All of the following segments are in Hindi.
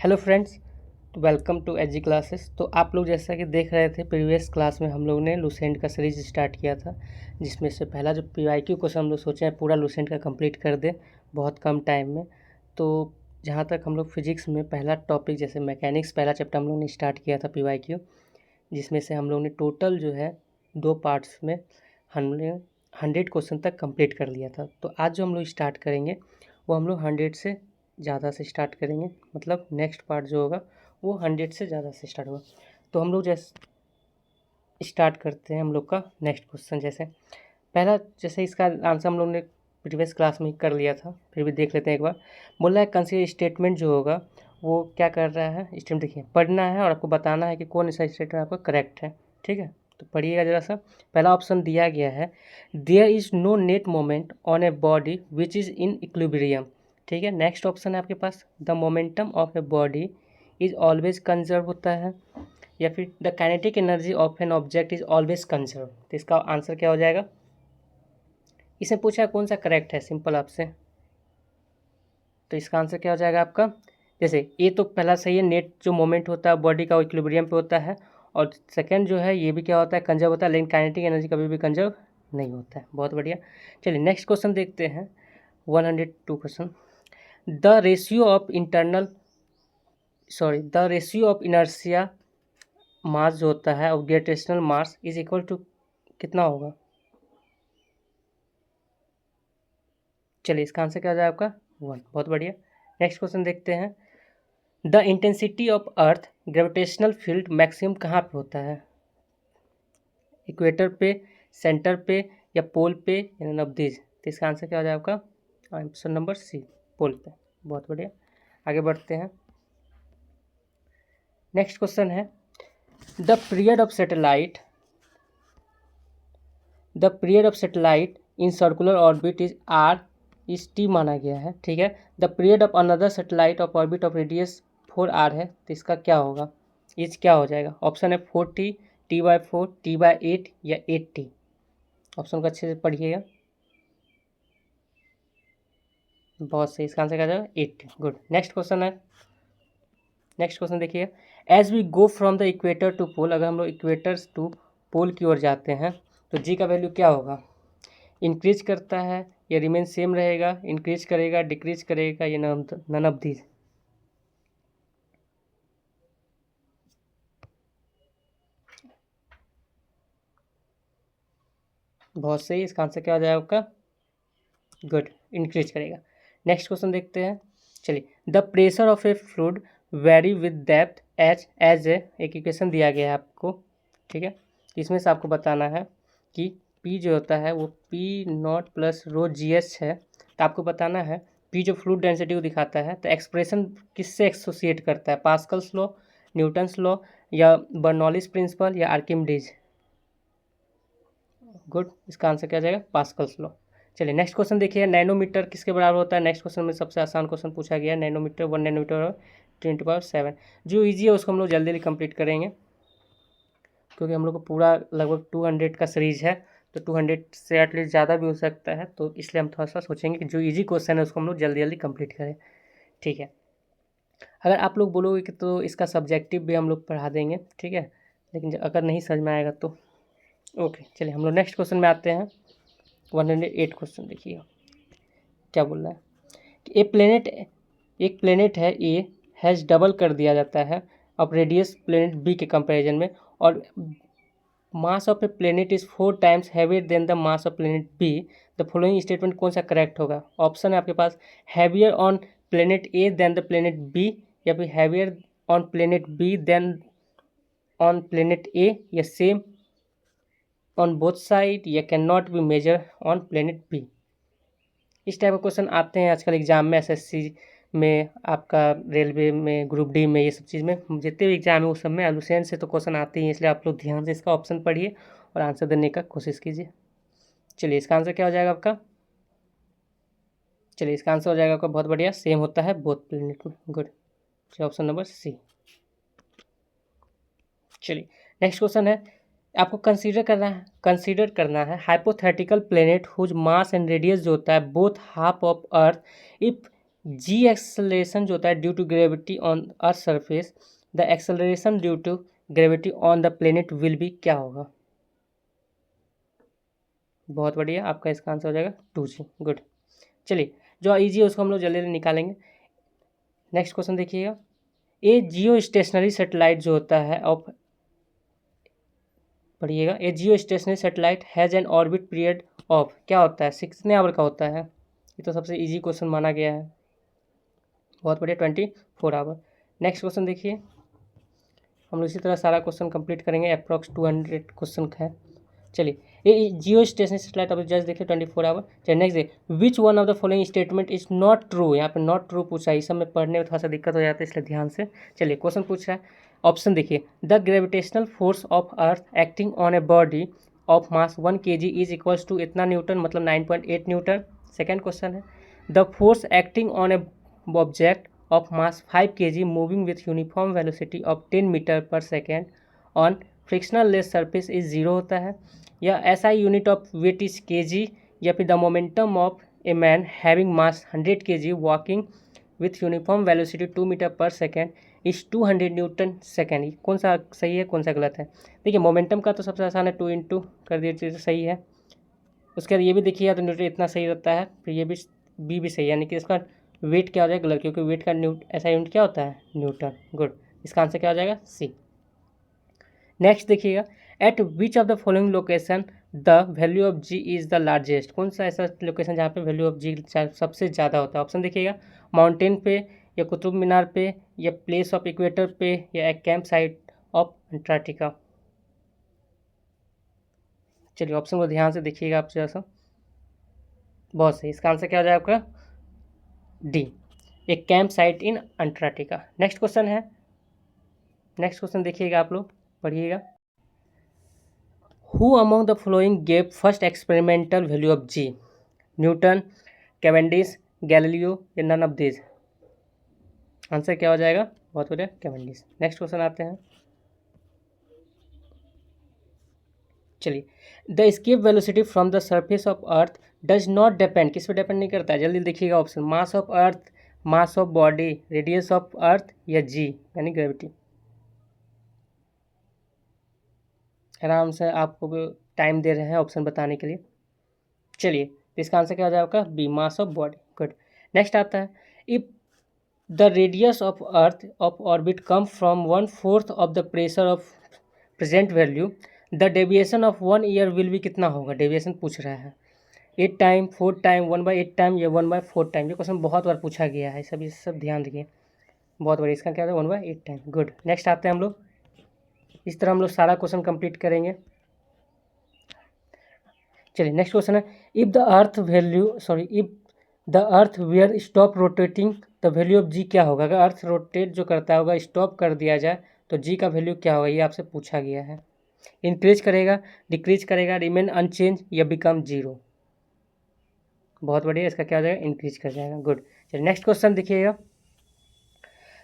Hello friends, welcome to AG classes. तो आप लोग जैसा कि देख रहे थे प्रीवियस क्लास में हम लोग ने लूसेंट का सीरीज स्टार्ट किया था, जिसमें से पहला जो पीवाईक्यू क्वेश्चन हम लोग सोचे हैं पूरा लूसेंट का कंप्लीट कर दें बहुत कम टाइम में। तो जहाँ तक हम लोग फिजिक्स में पहला टॉपिक जैसे मैकेनिक्स पहला चैप्टर हम लोग ने स्टार्ट किया था पीवाईक्यू, जिसमें से हम लोग ने टोटल जो है 2 पार्ट्स में हमने 100 क्वेश्चन तक कंप्लीट कर लिया था। तो आज जो हम लोग स्टार्ट करेंगे वो हम लोग 100 से ज़्यादा से स्टार्ट करेंगे, मतलब नेक्स्ट पार्ट जो होगा वो 100 से ज़्यादा से स्टार्ट होगा। तो हम लोग जैसे स्टार्ट करते हैं हम लोग का नेक्स्ट क्वेश्चन। जैसे पहला, जैसे इसका आंसर हम लोग ने प्रीवियस क्लास में ही कर लिया था, फिर भी देख लेते हैं एक बार। बोल रहा है कंसीडर स्टेटमेंट जो होगा वो क्या कर रहा है। स्टेटमेंट देखिए, पढ़ना है और आपको बताना है कि कौन सा स्टेटमेंट आपका करेक्ट है। ठीक है, तो पढ़िएगा ज़रा सा। पहला ऑप्शन दिया गया है, there is no net moment on a body which is in equilibrium. ठीक है, नेक्स्ट ऑप्शन है आपके पास, the momentum of a body is always conserve होता है, या फिर the kinetic energy of an object is always conserve. तो इसका आंसर क्या हो जाएगा। इसने पूछा कौन सा करेक्ट है, सिंपल आपसे। तो इसका आंसर क्या हो जाएगा आपका। जैसे ये तो पहला सही है, नेट जो मोमेंट होता है बॉडी का इक्विलिब्रियम पे होता है, और सेकंड जो है ये भी क्या होता है, कंजर्व होता है, लेकिन काइनेटिक एनर्जी कभी भी कंजर्व नहीं होता है। बहुत बढ़िया। चलिए नेक्स्ट क्वेश्चन देखते हैं, 102 question. The ratio of inertia mass जो होता है और gravitational mass is equal to कितना होगा। चलिए इसका आंसर क्या हो जाएगा आपका 1। बहुत बढ़िया। नेक्स्ट क्वेश्चन देखते हैं, the intensity of earth gravitational field maximum कहाँ पे होता है। इक्वेटर पे, सेंटर पे, या पोल पे, या नन ऑफ दीज। तो इसका आंसर क्या हो जाएगा आपका ऑप्शन नंबर सी, पोल पे। बहुत बढ़िया, आगे बढ़ते हैं। नेक्स्ट क्वेश्चन है, the period of satellite in circular orbit is R is T माना गया है। ठीक है, the period of another satellite of orbit of radius 4r है। तो इसका क्या होगा, इस क्या हो जाएगा। ऑप्शन है 4t, t/4, t/8 या 8t। ऑप्शन को अच्छे से पढ़िएगा, बहुत सही। इसका आंसर क्या जाएगा 8t। गुड। नेक्स्ट क्वेश्चन देखिए, as we go from the equator to pole, अगर हम लोग इक्वेटर टू पोल की ओर जाते हैं तो जी का वैल्यू क्या होगा। इंक्रीज करता है या रिमेन सेम रहेगा, इंक्रीज करेगा, डिक्रीज करेगा, या नन ऑफ दीज। बहुत सही। इसका आंसर क्या हो जाएगा आपका गुड, इंक्रीज करेगा। नेक्स्ट क्वेश्चन देखते हैं। चलिए, the pressure of a fluid vary with depth as एक इक्वेशन दिया गया है आपको। ठीक है, इसमें से आपको बताना है कि पी जो होता है वो P0 प्लस रो GH है। तो आपको बताना है पी जो फ्लूइड डेंसिटी को दिखाता है, तो एक्सप्रेशन किससे एसोसिएट करता है, पास्कल्स लॉ, न्यूटन्स लॉ, या बर्नौलीज प्रिंसिपल, या आर्किमिडीज। गुड, इसका आंसर क्या जाएगा पास्कल्स लॉ। चलिए नेक्स्ट क्वेश्चन देखिए, नैनोमीटर किसके बराबर होता है। नेक्स्ट क्वेश्चन में सबसे आसान क्वेश्चन पूछा गया है, नैनोमीटर 1 नैनोमीटर और 10⁻7। जो ईजी है उसको हम लोग जल्दी जल्दी कंप्लीट करेंगे, क्योंकि हम लोग को पूरा लगभग 200 का सीरीज है, तो 200 से एटलीस्ट ज़्यादा भी हो सकता है। तो इसलिए हम थोड़ा सा सोचेंगे कि जो ईजी क्वेश्चन है उसको हम लोग जल्दी जल्दी कंप्लीट करें। ठीक है, अगर आप लोग बोलोगे कि तो इसका सब्जेक्टिव भी हम लोग पढ़ा देंगे, ठीक है, लेकिन अगर नहीं समझ में आएगा तो ओके। चलिए हम लोग नेक्स्ट क्वेश्चन में आते हैं, 108 क्वेश्चन देखिए क्या बोल रहा है कि एक प्लेनेट है ए हैज़ डबल कर दिया जाता है अब रेडियस प्लेनेट बी के कंपैरिजन में, और mass of a planet is 4 times heavier than the mass of planet B. The following statement कौन सा करेक्ट होगा। ऑप्शन है आपके पास, heavier on planet A than the planet B, या फिर heavier on planet B than on planet A, या सेम ऑन बोथ साइड, या can not be measure on planet B. इस टाइप के क्वेश्चन आते हैं आजकल एग्जाम में, एसएससी में, आपका रेलवे में, ग्रुप डी में, ये सब चीज़ में, जितने भी एग्जाम है उस सब में लूसेंट से तो क्वेश्चन आते ही हैं। इसलिए आप लोग ध्यान से इसका ऑप्शन पढ़िए और आंसर देने का कोशिश कीजिए। चलिए इसका आंसर क्या हो जाएगा आपका। चलिए इसका आंसर हो जाएगा आपका बहुत बढ़िया, सेम होता है बोथ प्लेनेट में। गुड, चलिए ऑप्शन नंबर सी। चलिए नेक्स्ट क्वेश्चन है, आपको कंसीडर करना है hypothetical planet whose mass and radius जो होता है both half of Earth, if g acceleration जो होता है due to gravity on Earth surface, the acceleration due to gravity on the planet will be क्या होगा? बहुत बढ़िया, आपका इसका आंसर हो जाएगा 2G। गुड। चलिए, जो इजी है उसको हम लोग जल्दी जल्दी निकालेंगे। नेक्स्ट क्वेश्चन देखिएगा, ए जियो स्टेशनरी सेटेलाइट जो होता है ऑफ, पढ़िएगा, a geostationary satellite has an orbit period of, क्या होता है, कितने आवर का होता है? ये तो सबसे इजी क्वेश्चन माना गया है। बहुत बढ़िया, 24 आवर। नेक्स्ट क्वेश्चन देखिए, हम लोग इसी तरह सारा क्वेश्चन कंप्लीट करेंगे, अप्रॉक्स 200 क्वेश्चन है। चलिए, ये जियो स्टेशनरी सेटेलाइट अभी जस्ट देखिए 24 आवर। चलिए next day, which one of the following statement is not true, यहाँ पे नॉट ट्रू पूछा है, इस सब में पढ़ने में थोड़ा सा दिक्कत हो जाता है, इसलिए ध्यान से। चलिए क्वेश्चन पूछ रहा है, ऑप्शन देखिए, the gravitational force of earth acting on a body of mass 1 kg is equals to इतना न्यूटन, मतलब 9.8 न्यूटन। सेकेंड क्वेश्चन है, the force acting on a object of mass 5 kg moving with uniform velocity of 10 metre पर second on frictional less surface is zero होता है, या ऐसा unit of weight is kg, या फिर the momentum of a man having mass 100 kg walking with uniform velocity 2 metre पर सेकेंड इज 200 न्यूटन सेकेंड। कौन सा सही है, कौन सा गलत है? देखिए, मोमेंटम का तो सबसे आसान है, 2 इंटू कर दिए तो सही है। उसके बाद ये भी देखिए, तो न्यूटन इतना सही रहता है, फिर ये भी बी भी सही है, यानी कि इसका वेट क्या हो जाएगा, गलत, क्योंकि वेट का ऐसा यूनिट क्या होता है, न्यूटन। गुड, इसका आंसर क्या हो जाएगा, सी। नेक्स्ट देखिएगा, at which of the following location the value of g is the largest, कौन सा ऐसा लोकेशन जहाँ पे वैल्यू ऑफ जी सबसे ज़्यादा होता है? ऑप्शन देखिएगा, माउंटेन पे, या कुतुब मीनार पे, या प्लेस ऑफ इक्वेटर पे, या एक कैंप साइट ऑफ अंटार्कटिका। चलिए ऑप्शन को ध्यान से देखिएगा आप जैसा, बहुत सही, इसका आंसर क्या हो जाएगा आपका, डी, एक camp site in Antarctica. Next question है, नेक्स्ट क्वेश्चन देखिएगा आप लोग, पढ़िएगा, who among the following gave first experimental value of g, Newton, Cavendish, Galileo, या नन ऑफ दिस? आंसर क्या हो जाएगा, बहुत बढ़िया, कैवेंडिश। नेक्स्ट क्वेश्चन आते हैं, चलिए, the escape velocity from the surface of earth does not depend, किस पे डिपेंड नहीं करता है, जल्दी देखिएगा option, mass of earth, mass of body, radius of अर्थ, या जी यानी ग्रेविटी। आराम से आपको टाइम दे रहे हैं ऑप्शन बताने के लिए। चलिए, तो इसका आंसर क्या हो जाएगा आपका, B, mass of body. Good. Next आता है, if the radius of Earth of orbit come from 1/4 of the pressure of present value, the deviation of 1 year will be कितना होगा? डेविएशन पूछ रहा है, 8 टाइम, 4 टाइम, 1/8 टाइम, या 1/4 टाइम। ये क्वेश्चन बहुत बार पूछा गया है, सब ध्यान रखिए, बहुत बड़ी, इसका क्या है, 1/8 टाइम। गुड। नेक्स्ट आते हैं हम लोग, इस तरह हम लोग सारा क्वेश्चन कंप्लीट करेंगे। चलिए नेक्स्ट क्वेश्चन है, if the earth were stop rotating the value of g क्या होगा? अगर अर्थ रोटेट जो करता होगा स्टॉप कर दिया जाए तो जी का वैल्यू क्या होगा? ये आपसे पूछा गया है। इंक्रीज करेगा, डिक्रीज करेगा, रिमेन अनचेंज, या बिकम जीरो? बहुत बढ़िया, इसका क्या हो जाएगा, इंक्रीज कर जाएगा। गुड। चलिए नेक्स्ट क्वेश्चन देखिएगा,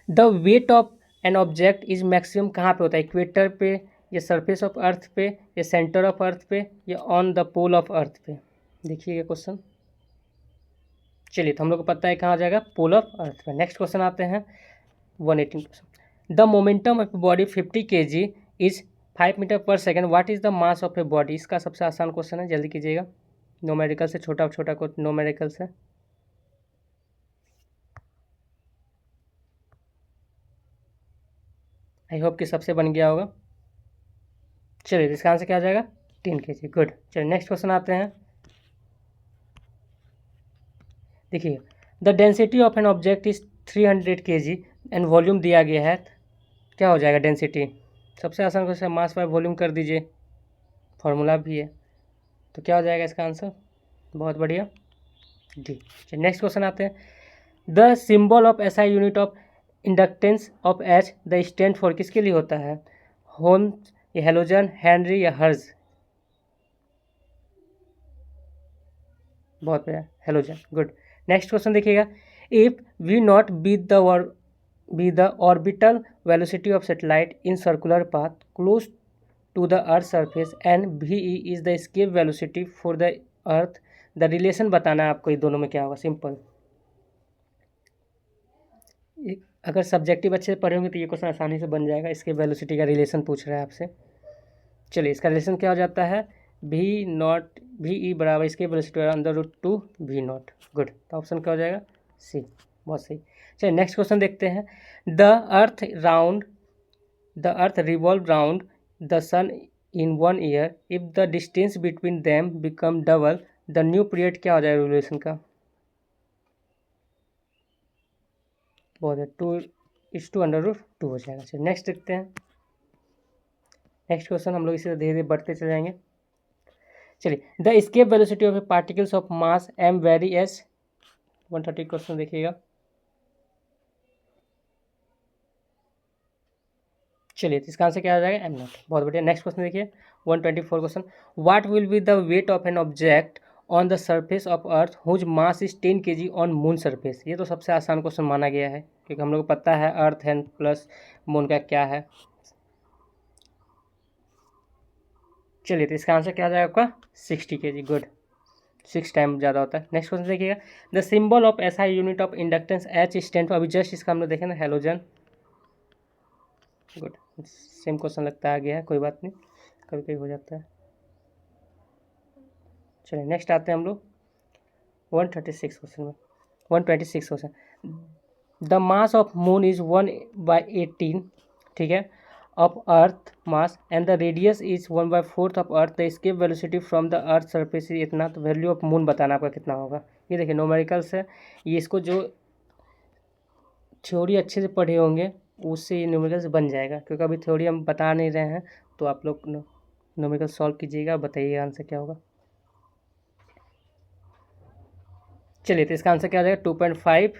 the weight of an object is maximum कहाँ पे होता है? इक्वेटर पे, या सरफेस ऑफ अर्थ पे, या सेंटर ऑफ अर्थ पे, या on the pole of Earth पे? देखिएगा क्वेश्चन। चलिए, तो हम लोग को पता है कहाँ आ जाएगा, पोल ऑफ अर्थ पे। नेक्स्ट क्वेश्चन आते हैं 118 question, the momentum of body 50 kg is 5 metre पर second, what is the mass of a body? इसका सबसे आसान क्वेश्चन है, जल्दी कीजिएगा, न्यूमेरिकल से, छोटा छोटा को न्यूमेरिकल से। आई होप कि सबसे बन गया होगा। चलिए, इसका आंसर क्या आ जाएगा, 10 kg। गुड। चलिए नेक्स्ट क्वेश्चन आते हैं, देखिए, the density of an object is 300 kg and volume दिया गया है, क्या हो जाएगा डेंसिटी? सबसे आसान क्वेश्चन, मास बाय वॉल्यूम कर दीजिए, फार्मूला भी है, तो क्या हो जाएगा इसका आंसर? बहुत बढ़िया, डी। चलिए नेक्स्ट क्वेश्चन आते हैं, the symbol of SI unit of inductance of H the stand for किसके लिए होता है? होम्स, या हेलोजन, हेनरी, या हर्ज? बहुत बढ़िया, हेलोजन। गुड। नेक्स्ट क्वेश्चन देखिएगा, if v naught be the orbital velocity of satellite in circular path close to the Earth surface and v is the escape velocity for the Earth, the relation बताना है आपको, ये दोनों में क्या होगा, सिंपल। अगर सब्जेक्टिव अच्छे से पढ़े होंगे तो ये क्वेश्चन आसानी से बन जाएगा। इसके वेलोसिटी का रिलेशन पूछ रहा है आपसे। चलिए इसका रिलेशन क्या हो जाता है, वी नॉट वी ई बराबर इसके वेलोसिटी √2 वी नॉट। गुड, तो ऑप्शन क्या हो जाएगा, सी। बहुत सही। चलिए नेक्स्ट क्वेश्चन देखते हैं। The Earth revolve round the sun in 1 year if the distance between them become double the new period क्या हो जाएगा रिवोल्यूशन का, बहुत है, 2:2 हो जाएगा। चलिए नेक्स्ट देखते हैं। नेक्स्ट क्वेश्चन हम लोग इसे धीरे धीरे बढ़ते चले जाएंगे। चलिए, the escape velocity of a particles of mass m vary as 130 question देखिएगा। चलिए तो इसका आंसर क्या आ जाएगा, m नॉट। बहुत बढ़िया। नेक्स्ट क्वेश्चन देखिए 124 question. What will be the weight of an object on the surface of Earth whose mass is 10 kg on moon surface. ये तो सबसे आसान क्वेश्चन माना गया है क्योंकि हम लोग को पता है अर्थ है प्लस मून का क्या है। चलिए तो इसका आंसर क्या आ जाएगा आपका 60 kg। गुड, 6 टाइम ज़्यादा होता है। नेक्स्ट क्वेश्चन देखिएगा। The symbol of SI unit of inductance H stand for, अभी जस्ट इसका हम लोग देखें ना, हेलोजन। गुड, सेम क्वेश्चन लगता आ गया है, कोई बात नहीं, कभी कभी हो जाता है। चलिए नेक्स्ट आते हैं हम लोग 136 क्वेश्चन में। 126 question. The mass of moon is 1/18, ठीक है, of earth mass and the radius is 1/4 of earth. The escape velocity from the Earth surface is इतना, तो वैल्यू ऑफ मून बताना आपका कितना होगा। ये देखिए न्यूमेरिकल्स है, ये इसको जो थ्योरी अच्छे से पढ़े होंगे उससे ये न्यूमेरिकल्स बन जाएगा, क्योंकि अभी थ्योरी हम बता नहीं रहे हैं। तो आप लोग न्यूमेरिकल सॉल्व कीजिएगा, बताइएगा आंसर क्या होगा। चलिए तो इसका आंसर क्या हो जाएगा 2.5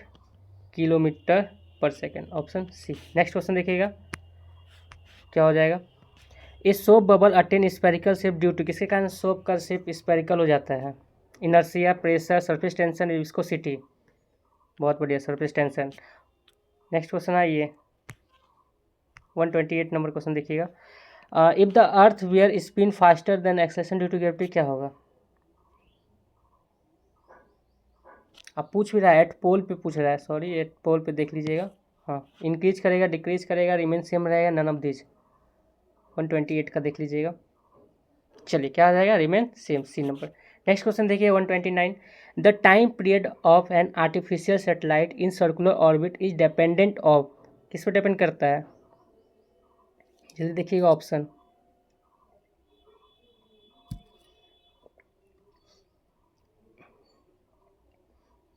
किलोमीटर पर second, option C. Next question देखिएगा क्या हो जाएगा। A soap bubble attain spherical shape due to, किसके कारण सोप का शेप स्पेरिकल हो जाता है, inertia, pressure, surface tension, viscosity. बहुत बढ़िया, सरफेस टेंशन। नेक्स्ट क्वेश्चन आइए 128 नंबर क्वेश्चन देखिएगा। If the earth were spin faster then acceleration due to gravity क्या होगा। अब पूछ भी रहा है, एट पोल पे पूछ रहा है, सॉरी एट पोल पे देख लीजिएगा। हाँ, इंक्रीज करेगा, डिक्रीज करेगा, रिमेन सेम रहेगा, नन ऑफ दिस। 128 का देख लीजिएगा। चलिए क्या आ जाएगा, remain same, C number. Next question देखिए 129। The time period of an artificial satellite in circular orbit is dependent of, किस पर डिपेंड करता है, जल्दी देखिएगा ऑप्शन।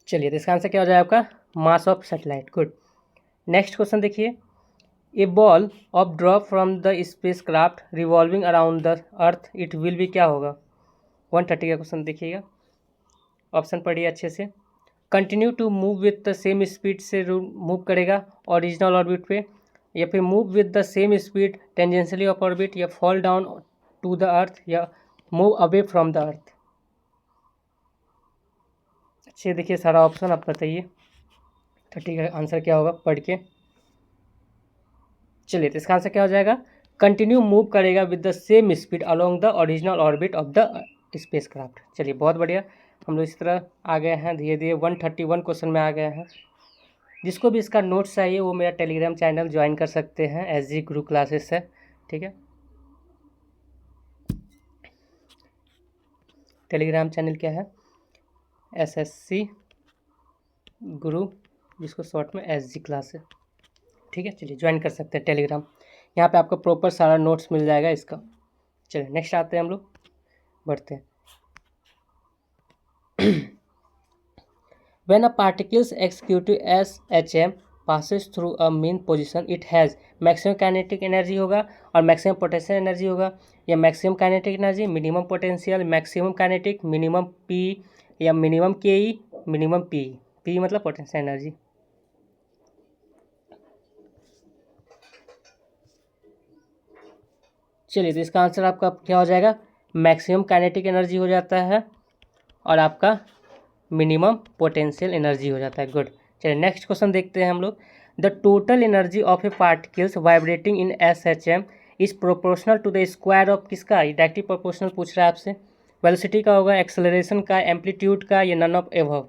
चलिए तो इसका आंसर क्या हो जाएगा आपका mass of satellite. Good. Next question देखिए। A ball of drop from the spacecraft revolving around the earth it will भी क्या होगा। 130 का क्वेश्चन देखिएगा, ऑप्शन पढ़िए अच्छे से। Continue to move with the same speed से मूव करेगा ओरिजिनल ऑर्बिट पे, या फिर move with the same speed tangentially of orbit, या fall down to the earth, या move away from the earth. अच्छे देखिए सारा ऑप्शन, आप बताइए 30 का आंसर क्या होगा पढ़ के। चलिए तो इसका आंसर क्या हो जाएगा, कंटिन्यू मूव करेगा with the same speed along the original orbit of the space craft. चलिए बहुत बढ़िया, हम लोग इस तरह आ गए हैं धीरे धीरे 131 क्वेश्चन में आ गए हैं। जिसको भी इसका नोट्स चाहिए वो मेरा टेलीग्राम चैनल ज्वाइन कर सकते हैं, SG गुरु क्लासेस है, ठीक है। टेलीग्राम चैनल क्या है, SSC गुरु, जिसको शॉर्ट में SG क्लास है, ठीक है। चलिए ज्वाइन कर सकते हैं टेलीग्राम, यहाँ पे आपको प्रॉपर सारा नोट्स मिल जाएगा इसका। चलिए नेक्स्ट आते हैं, हम लोग बढ़ते हैं। When a particle's executive SHM passes through a mean position, it has maximum kinetic energy होगा और maximum potential energy होगा, या maximum kinetic energy, minimum potential, maximum kinetic, minimum P, या minimum KE, minimum PE। PE मतलब potential energy। चलिए तो इसका आंसर आपका क्या हो जाएगा, मैक्सिमम काइनेटिक एनर्जी हो जाता है और आपका मिनिमम पोटेंशियल एनर्जी हो जाता है। गुड। चलिए नेक्स्ट क्वेश्चन देखते हैं हम लोग। The total energy of a particles vibrating in SHM is proportional to the square of, किसका, डायरेक्टली प्रोपोर्शनल पूछ रहा है आपसे। वेलोसिटी का होगा, एक्सेलरेशन का, एम्पलीट्यूड का, या नन ऑफ एबव,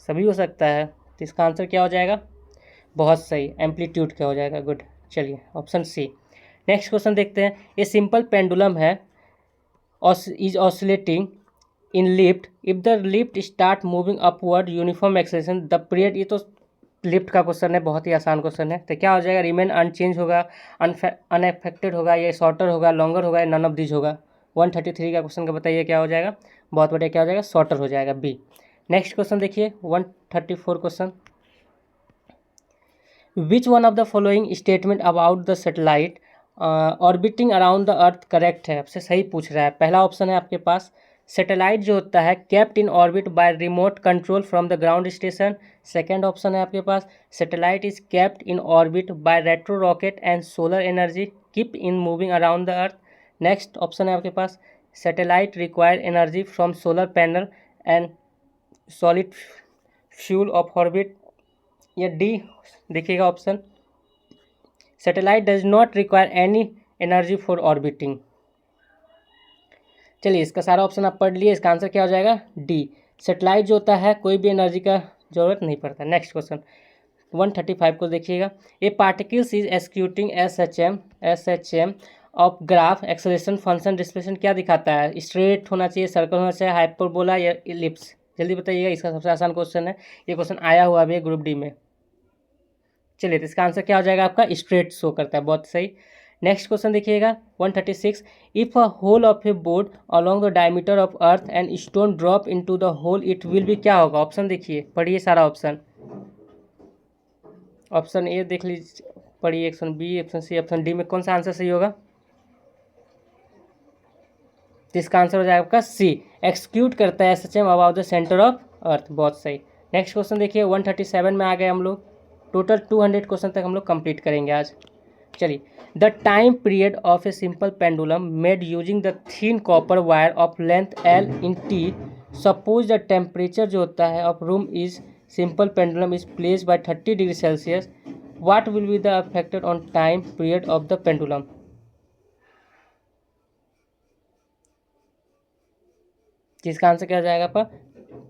सभी हो सकता है। तो इसका आंसर क्या हो जाएगा, बहुत सही, एम्पलीट्यूड क्या हो जाएगा, गुड। चलिए ऑप्शन सी। नेक्स्ट क्वेश्चन देखते हैं। ये सिंपल पेंडुलम है, is oscillating in lift. If the lift start moving upward uniform acceleration, the period, ये तो लिफ्ट का क्वेश्चन है, बहुत ही आसान क्वेश्चन है। तो क्या हो जाएगा, रिमेन अनचेंज होगा, अनएफेक्टेड होगा, या शॉर्टर होगा, लॉन्गर होगा, या नन ऑफ दीज होगा। 133 का क्वेश्चन का बताइए क्या हो जाएगा। बहुत बढ़िया, क्या हो जाएगा, शॉर्टर हो जाएगा, बी। नेक्स्ट क्वेश्चन देखिए 134 question. Which one of the following statement about the satellite orbiting around the earth correct है, आपसे सही पूछ रहा है। पहला ऑप्शन है आपके पास, सैटेलाइट जो होता है kept in orbit by remote control from the ground station. Second option है आपके पास, satellite is kept in orbit by retro rocket and solar energy keep in moving around the earth. Next option है आपके पास, satellite require energy from solar panel and solid fuel of orbit. या डी देखिएगा option, satellite does not require any energy for orbiting. चलिए इसका सारा ऑप्शन आप पढ़ लिए, इसका आंसर क्या हो जाएगा, डी। सैटेलाइट जो होता है कोई भी एनर्जी का जरूरत नहीं पड़ता। नेक्स्ट क्वेश्चन 135 को देखिएगा। A particles is executing S H M of graph acceleration function displacement क्या दिखाता है, स्ट्रेट होना चाहिए, सर्कल होना चाहिए, हाइपरबोला या इलिप्स। जल्दी बताइएगा, इसका सबसे आसान क्वेश्चन है, ये क्वेश्चन आया हुआ भी है ग्रुप डी में। चलिए तो इसका आंसर क्या हो जाएगा आपका, स्ट्रेट शो करता है, बहुत सही। नेक्स्ट क्वेश्चन देखिएगा 136। If a hole of a bored along the diameter of Earth and stone drop into the hole it will भी क्या होगा। ऑप्शन देखिए, पढ़िए सारा ऑप्शन। ऑप्शन ए देख लीजिए, पढ़िए, option B, option C, option D में कौन सा आंसर सही होगा। तो इसका आंसर हो जाएगा आपका सी, एक्सक्यूट करता है SHM about the centre of earth, बहुत सही। नेक्स्ट क्वेश्चन देखिए 137 में आ गए हम लोग। टोटल 200 क्वेश्चन तक हम लोग कंप्लीट करेंगे आज। चलिए, the time period of a simple pendulum made using the thin copper wire of length L in T. Suppose the temperature जो होता है of room is simple pendulum is place by 30 degree Celsius, what will be the affected on time period of the pendulum. जिसका आंसर क्या हो जाएगा आपका,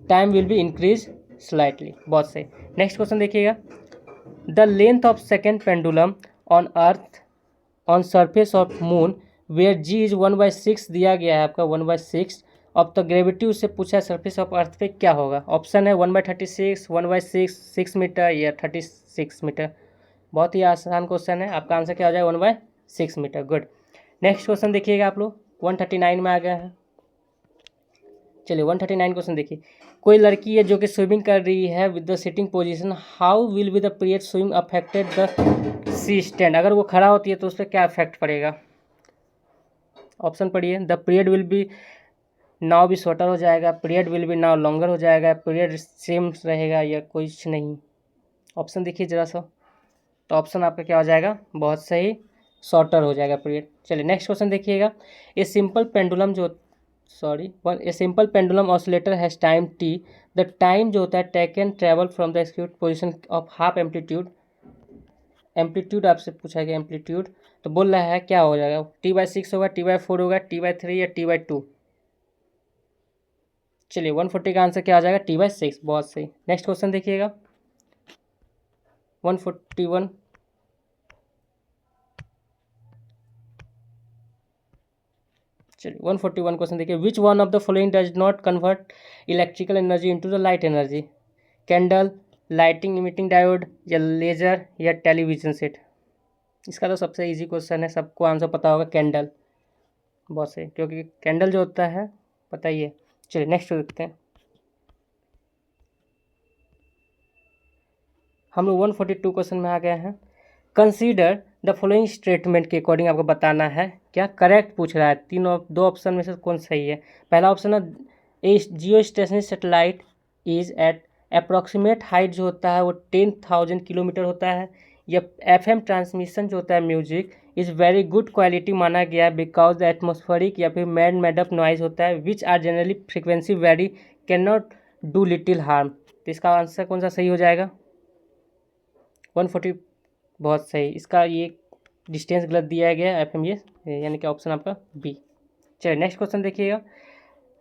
time will be increase slightly, बहुत सही। नेक्स्ट क्वेश्चन देखिएगा, the length of second pendulum on Earth on surface of moon where g is 1/6 दिया गया है आपका, 1/6 ऑफ द ग्रेविटी, उससे पूछा है सरफेस ऑफ अर्थ पे क्या होगा। ऑप्शन है 1/36, 1/6, 6 मीटर या 36 मीटर। बहुत ही आसान क्वेश्चन है, आपका आंसर क्या हो जाएगा, 1/6 मीटर, गुड। नेक्स्ट क्वेश्चन देखिएगा आप लोग 139 में आ गया है। चलिए 139 क्वेश्चन देखिए, कोई लड़की है जो कि स्विमिंग कर रही है with the sitting position, how will be the period swim affected the she stand. अगर वो खड़ा होती है तो उस पर क्या इफेक्ट पड़ेगा। ऑप्शन पढ़िए, the period will be now भी शॉर्टर हो जाएगा, period will be now longer हो जाएगा, पीरियड सेम रहेगा, या कुछ नहीं। ऑप्शन देखिए जरा सा, तो ऑप्शन आपका क्या हो जाएगा, बहुत सही, शॉर्टर हो जाएगा पीरियड। चलिए नेक्स्ट क्वेश्चन देखिएगा, ए सिंपल पेंडुलम जो a simple pendulum oscillator has time T, the time जो होता है taken travel from the execute position of half amplitude. Amplitude आपसे पूछा गया, एम्पलीट्यूड तो बोल रहा है क्या हो जाएगा, T/6 होगा, T/4 होगा, T/3 या T/2। चलिए 140 का आंसर क्या हो जाएगा, T/6, बहुत सही। नेक्स्ट क्वेश्चन देखिएगा 141। चलिए 141 क्वेश्चन देखिए, विच one of the following does not convert electrical energy into the light energy. Candle, lighting emitting diode, या लेजर, या टेलीविजन सेट। इसका तो सबसे इजी क्वेश्चन है, सबको आंसर पता होगा, कैंडल, बहुत सही, क्योंकि कैंडल जो होता है पता ही है। चलिए नेक्स्ट देखते हैं, हम लोग 142 क्वेश्चन में आ गए हैं। कंसीडर द फॉलोइंग स्टेटमेंट के अकॉर्डिंग आपको बताना है, क्या करेक्ट पूछ रहा है, दो ऑप्शन में से कौन सही है। पहला ऑप्शन है, a geostationary satellite is at approximate height जो होता है वो 10,000 किलोमीटर होता है, या FM ट्रांसमिशन जो होता है music is very good quality माना गया है बिकॉज द एटमोस्फेरिक या फिर मैन मेड अप नॉइज होता है which are generally frequency very can not do little harm. तो इसका आंसर कौन सा सही हो जाएगा, 140, बहुत सही। इसका ये डिस्टेंस गलत दिया गया है, FM, ये यानी कि ऑप्शन आपका बी। चलिए नेक्स्ट क्वेश्चन देखिएगा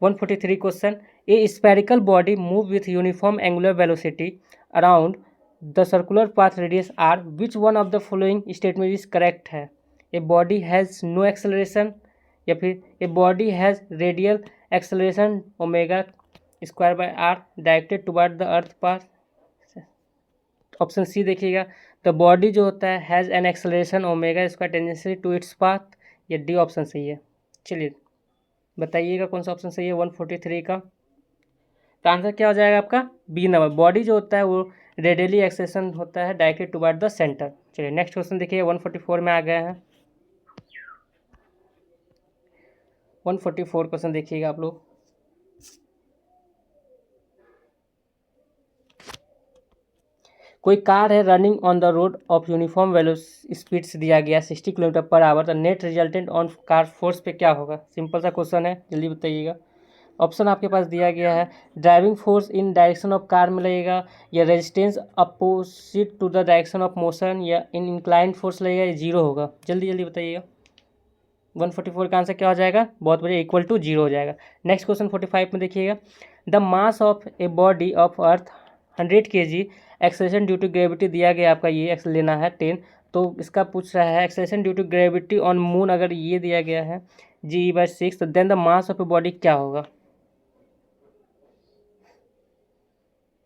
143 question, a spherical body move with uniform angular velocity around the circular path radius R, which one of the following statement is correct है? A body has no acceleration, या फिर a body has radial acceleration omega square by R directed toward the earth path. Option C देखिएगा, द बॉडी जो होता है has an acceleration omega square tangential to its path, या डी ऑप्शन सही है। चलिए बताइएगा कौन सा ऑप्शन सही है 143 का। तो आंसर क्या हो जाएगा आपका? बी नंबर, बॉडी जो होता है वो रेडियली एक्सेलेरेशन होता है डायरेक्टेड टुवर्ड द सेंटर। चलिए नेक्स्ट क्वेश्चन देखिए 144 में आ गए हैं। 144 क्वेश्चन देखिएगा आप लोग। कोई कार है running on the road of uniform velocity speed से दिया गया 60 kilometre per hour, the net resultant on car force पे क्या होगा? सिंपल सा क्वेश्चन है, जल्दी बताइएगा। ऑप्शन आपके पास दिया गया है, driving force in direction of car में लगेगा, या resistance opposite to the direction of motion, या इन इंक्लाइंड फोर्स लगेगा, या जीरो होगा। जल्दी जल्दी बताइएगा। 144 का आंसर क्या हो जाएगा? बहुत बढ़िया, इक्वल टू जीरो हो जाएगा। नेक्स्ट क्वेश्चन 45 में देखिएगा, the mass of a body of earth 100 kg, acceleration due to gravity दिया गया आपका, ये लेना है 10। तो इसका पूछ रहा है acceleration due to gravity on moon, अगर ये दिया गया है G/6, तो then the mass of a body क्या होगा?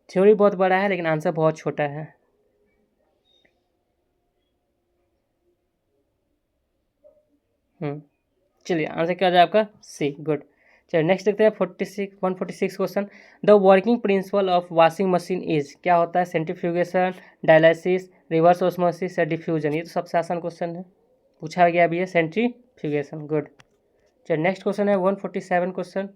थ्योरी बहुत बड़ा है लेकिन आंसर बहुत छोटा है। चलिए आंसर क्या हो जाए आपका? सी, गुड। चलिए नेक्स्ट देखते हैं 146 question, the working principle of washing machine is, क्या होता है? सेंट्रीफ्यूगेशन, डायलिसिस, रिवर्स ऑस्मोसिस, या डिफ्यूजन। ये तो सबसे आसान क्वेश्चन है, पूछा गया भी है सेंट्रीफ्यूगेशन, गुड। चलिए नेक्स्ट क्वेश्चन है 147 क्वेश्चन,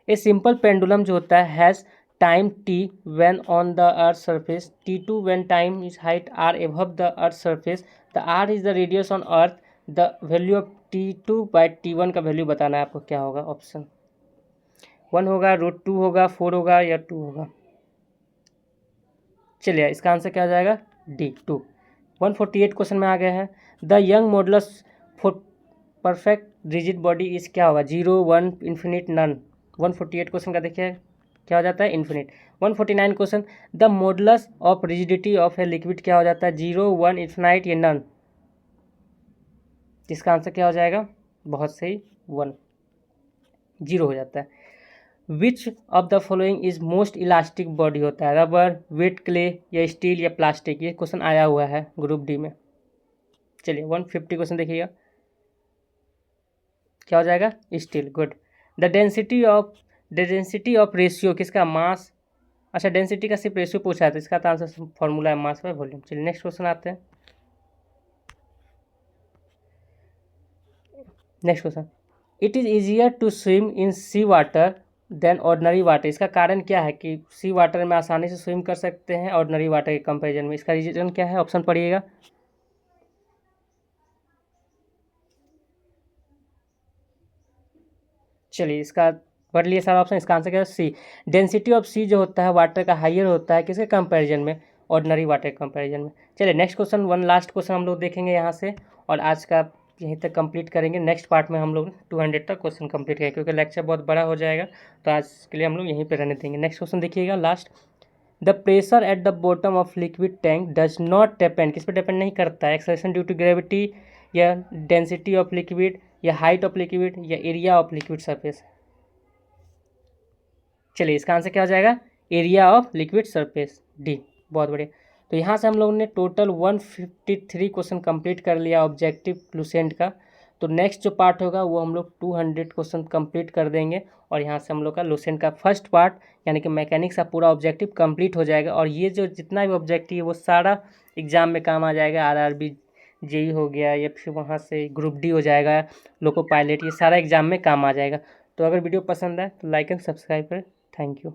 ए सिंपल पेंडुलम जो होता है has time t when on the Earth surface, t2 when time is height r above the Earth surface, the r is the radius on earth, the value of t2/t1 का वैल्यू बताना है आपको, क्या होगा? ऑप्शन 1 होगा, √2 होगा, 4 होगा, या 2 होगा। चलिए इसका आंसर क्या हो जाएगा? डी, 2। 148 क्वेश्चन में आ गए हैं, the young modulus for perfect rigid body is, क्या होगा? 0, 1, इन्फिनिट, नन। 148 क्वेश्चन का देखिए क्या हो जाता है? Infinite. 149 question, the modulus of rigidity of a liquid क्या हो जाता है? 0, 1, इन्फिनाइट, या नन। इसका आंसर क्या हो जाएगा? बहुत सही, 1, 0 हो जाता है। विच of the following is most elastic body होता है? रबर, वेट, क्ले, या स्टील, या प्लास्टिक। ये क्वेश्चन आया हुआ है ग्रुप डी में। चलिए 150 क्वेश्चन देखिएगा, क्या हो जाएगा? Steel, good. The density of ratio किसका? मास। अच्छा, डेंसिटी का सिर्फ रेशियो पूछा है तो इसका तो आंसर फॉर्मूला है मास बाय वॉल्यूम। चलिए नेक्स्ट क्वेश्चन आते हैं। Next question, it is easier to swim in sea water than ordinary water. इसका कारण क्या है कि सी वाटर में आसानी से स्विम कर सकते हैं ऑर्डनरी वाटर के कंपेरिजन में? इसका रीजन क्या है? ऑप्शन पढ़िएगा। चलिए इसका पढ़ लिए सारा ऑप्शन, इसका आंसर क्या है? सी। डेंसिटी ऑफ सी जो होता है वाटर का हाइयर होता है किसके कंपैरिजन में? ऑर्डिनरी वाटर के कंपैरिजन में। चलिए next question, one last question हम लोग देखेंगे यहाँ से, और आज का यहीं तक कंप्लीट करेंगे। नेक्स्ट पार्ट में हम लोग 200 तक क्वेश्चन कंप्लीट करेंगे क्योंकि लेक्चर बहुत बड़ा हो जाएगा, तो आज के लिए हम लोग यहीं पर रहने देंगे। नेक्स्ट क्वेश्चन देखिएगा last, the pressure at the bottom of liquid tank does not depend, किस पर डिपेंड नहीं करता है? एक्सेलेरेशन ड्यू टू ग्रेविटी, या डेंसिटी ऑफ लिक्विड, या हाइट ऑफ लिक्विड, या एरिया ऑफ लिक्विड सरफेस। चलिए इसका आंसर क्या हो जाएगा? Area of liquid surface, D. बहुत बढ़िया। तो यहाँ से हम लोगों ने टोटल 153 क्वेश्चन कंप्लीट कर लिया ऑब्जेक्टिव लुसेंट का। तो नेक्स्ट जो पार्ट होगा वो हम लोग 200 क्वेश्चन कंप्लीट कर देंगे, और यहाँ से हम लोग का लुसेंट का फर्स्ट पार्ट यानी कि मैकेनिक्स का पूरा ऑब्जेक्टिव कंप्लीट हो जाएगा। और ये जो जितना भी ऑब्जेक्टिव है वो सारा एग्जाम में काम आ जाएगा। आरआरबी, जेई हो गया, या फिर वहाँ से ग्रुप डी हो जाएगा, लोको पायलट, ये सारा एग्जाम में काम आ जाएगा। तो अगर वीडियो पसंद आए तो लाइक एंड सब्सक्राइब करें। Thank you.